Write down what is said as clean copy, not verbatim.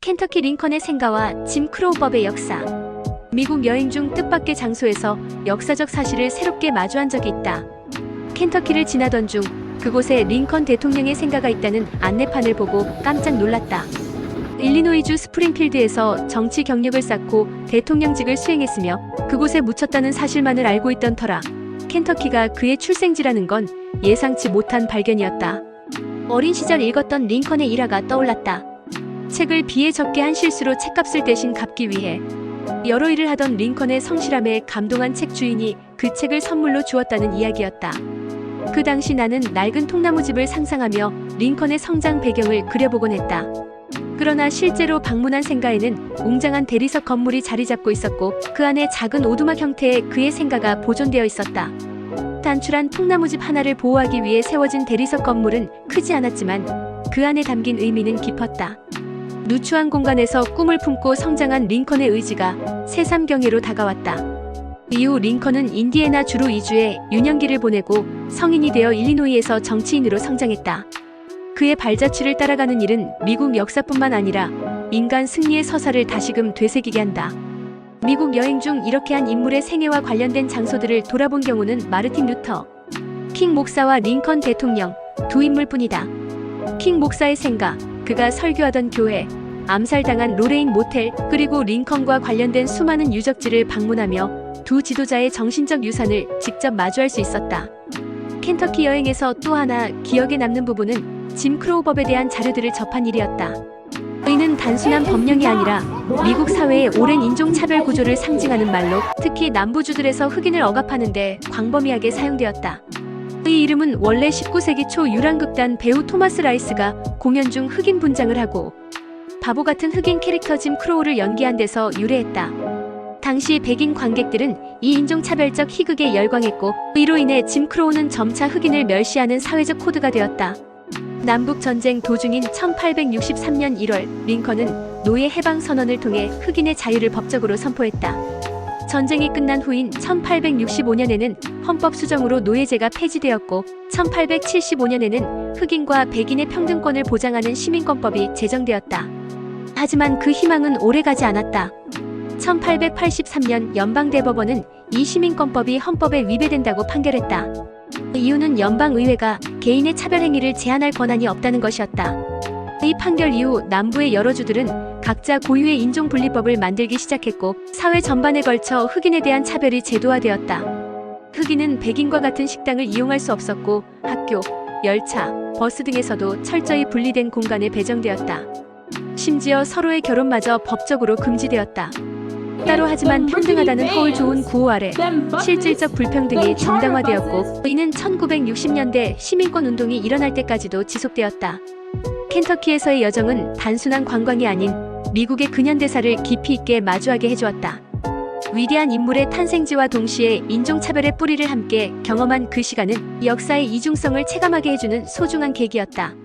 켄터키 링컨의 생가와 짐 크로우법의 역사. 미국 여행 중 뜻밖의 장소에서 역사적 사실을 새롭게 마주한 적이 있다. 켄터키를 지나던 중 그곳에 링컨 대통령의 생가가 있다는 안내판을 보고 깜짝 놀랐다. 일리노이주 스프링필드에서 정치 경력을 쌓고 대통령직을 수행했으며 그곳에 묻혔다는 사실만을 알고 있던 터라 켄터키가 그의 출생지라는 건 예상치 못한 발견이었다. 어린 시절 읽었던 링컨의 일화가 떠올랐다. 책을 비에 적게 한 실수로 책값을 대신 갚기 위해 여러 일을 하던 링컨의 성실함에 감동한 책 주인이 그 책을 선물로 주었다는 이야기였다. 그 당시 나는 낡은 통나무집을 상상하며 링컨의 성장 배경을 그려보곤 했다. 그러나 실제로 방문한 생가에는 웅장한 대리석 건물이 자리 잡고 있었고 그 안에 작은 오두막 형태의 그의 생가가 보존되어 있었다. 단출한 통나무집 하나를 보호하기 위해 세워진 대리석 건물은 크지 않았지만 그 안에 담긴 의미는 깊었다. 누추한 공간에서 꿈을 품고 성장한 링컨의 의지가 새삼경애로 다가왔다. 이후 링컨은 인디애나 주로 이주해 유년기를 보내고 성인이 되어 일리노이에서 정치인으로 성장했다. 그의 발자취를 따라가는 일은 미국 역사뿐만 아니라 인간 승리의 서사를 다시금 되새기게 한다. 미국 여행 중 이렇게 한 인물의 생애와 관련된 장소들을 돌아본 경우는 마르틴 루터 킹 목사와 링컨 대통령 두 인물뿐이다. 킹 목사의 생가, 그가 설교하던 교회, 암살당한 로레인 모텔, 그리고 링컨과 관련된 수많은 유적지를 방문하며 두 지도자의 정신적 유산을 직접 마주할 수 있었다. 켄터키 여행에서 또 하나 기억에 남는 부분은 짐 크로우법에 대한 자료들을 접한 일이었다. 이는 단순한 법령이 아니라 미국 사회의 오랜 인종차별 구조를 상징하는 말로 특히 남부주들에서 흑인을 억압하는데 광범위하게 사용되었다. 이 이름은 원래 19세기 초 유랑극단 배우 토마스 라이스가 공연 중 흑인 분장을 하고 바보 같은 흑인 캐릭터 짐 크로우를 연기한 데서 유래했다. 당시 백인 관객들은 이 인종차별적 희극에 열광했고 이로 인해 짐 크로우는 점차 흑인을 멸시하는 사회적 코드가 되었다. 남북전쟁 도중인 1863년 1월 링컨은 노예 해방 선언을 통해 흑인의 자유를 법적으로 선포했다. 전쟁이 끝난 후인 1865년에는 헌법 수정으로 노예제가 폐지되었고 1875년에는 흑인과 백인의 평등권을 보장하는 시민권법이 제정되었다. 하지만 그 희망은 오래가지 않았다. 1883년 연방대법원은 이 시민권법이 헌법에 위배된다고 판결했다. 이유는 연방의회가 개인의 차별행위를 제한할 권한이 없다는 것이었다. 이 판결 이후 남부의 여러 주들은 각자 고유의 인종분리법을 만들기 시작했고 사회 전반에 걸쳐 흑인에 대한 차별이 제도화되었다. 흑인은 백인과 같은 식당을 이용할 수 없었고 학교, 열차, 버스 등에서도 철저히 분리된 공간에 배정되었다. 심지어 서로의 결혼마저 법적으로 금지되었다. 따로 하지만 평등하다는 허울 좋은 구호 아래 실질적 불평등이 정당화되었고 이는 1960년대 시민권 운동이 일어날 때까지도 지속되었다. 켄터키에서의 여정은 단순한 관광이 아닌 미국의 근현대사를 깊이 있게 마주하게 해주었다. 위대한 인물의 탄생지와 동시에 인종차별의 뿌리를 함께 경험한 그 시간은 역사의 이중성을 체감하게 해주는 소중한 계기였다.